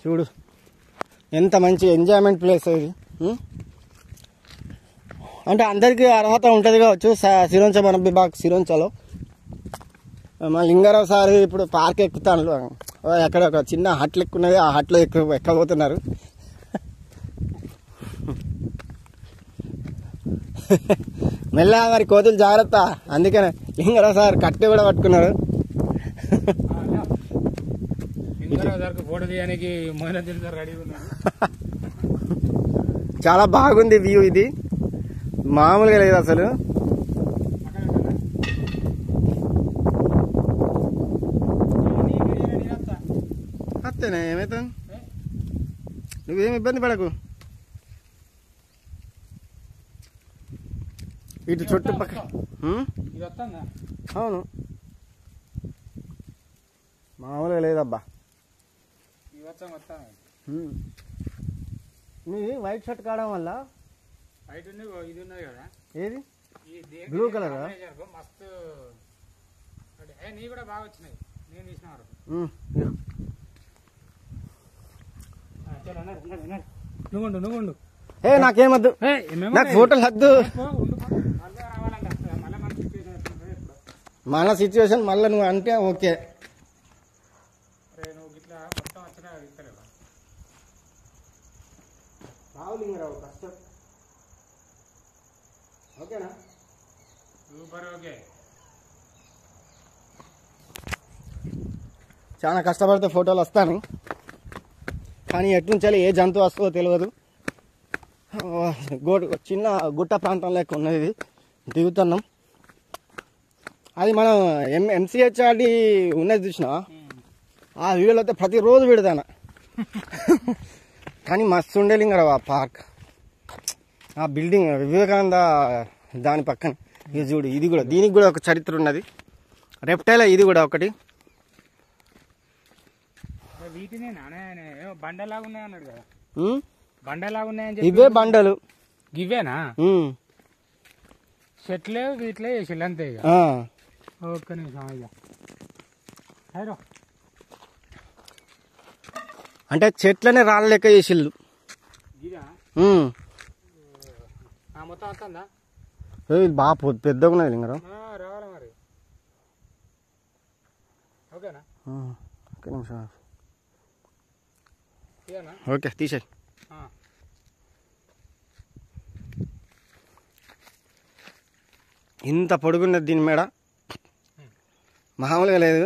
చూడు ఎంత మంచి ఎంజాయ్మెంట్ ప్లేస్ ఇది. అంటే అందరికీ అర్హత ఉంటుంది కావచ్చు సిరోంచ వన విభాగ్ సిరోంచలో. మా లింగారావు సార్ ఇప్పుడు పార్క్ ఎక్కుతాను. అక్కడ ఒక చిన్న హట్లు ఎక్కున్నది, ఆ హట్లో ఎక్కబోతున్నారు. మెల్లగా మరి కోతులు జాగ్రత్త, అందుకనే లింగారావు సార్ కట్టె కూడా పట్టుకున్నాడు. చాలా బాగుంది వ్యూ, ఇది మామూలుగా లేదు అసలు. అంతేనా, ఏమైతే నువ్వేం ఇబ్బంది పడకు. ఇటు చుట్టుపక్కల అవును మామూలుగా లేదబ్బా. నీ వైట్ షర్ట్ కావడం వల్ల ఏది బ్లూ కలర్ మస్తు నీ కూడా బాగా వచ్చినాయి. నేను తీసిన నువ్వు ఏ నాకేమద్దు, నాకు ఫోటోలు వద్దు. మన సిచ్యువేషన్ మళ్ళీ నువ్వు అంటే ఓకే. కష్టం ఓకేనా, సూపర్ ఓకే. చాలా కష్టపడితే ఫోటోలు వస్తాను, కానీ ఎట్నుంచాలి ఏ జంతువు వస్తుందో తెలియదు. చిన్న గుట్ట ప్రాంతం లెక్క ఉన్నది, దిగుతున్నాం. అది మనం ఎంసీహెచ్ఆర్డి ఉన్నది చూసినా, ఆ వీడియోలో అయితే ప్రతిరోజు పెడతాను. కానీ మస్తు ఉండే లింగారావు ఆ పార్క్, ఆ బిల్డింగ్ వివేకానంద దాని పక్కన. ఇది చూడు, ఇది కూడా దీనికి కూడా ఒక చరిత్ర ఉన్నది. రెప్టైల్ ఇది కూడా ఒకటి. బండలాగా ఉన్నాయి అన్నాడు కదా, బండలాగా ఉన్నాయని. ఇవే బండలు, ఇవేనా చెట్లే వీటిలే వేసిల్లు అంతే. ఇక ఒక్క నిమిషం ఇక అంటే చెట్లనే రాళ్ళ లెక్క చేసిల్లు. మొత్తం వస్తుందా? బాగా పెద్దగా ఉన్నది లింగారావు. రావాలి మరి, ఓకేనా? ఒక్క నిమిషం ఓకే తీసేయి. ఇంత పొడుగున్నది దీని మేడ, మామూలుగా లేదు.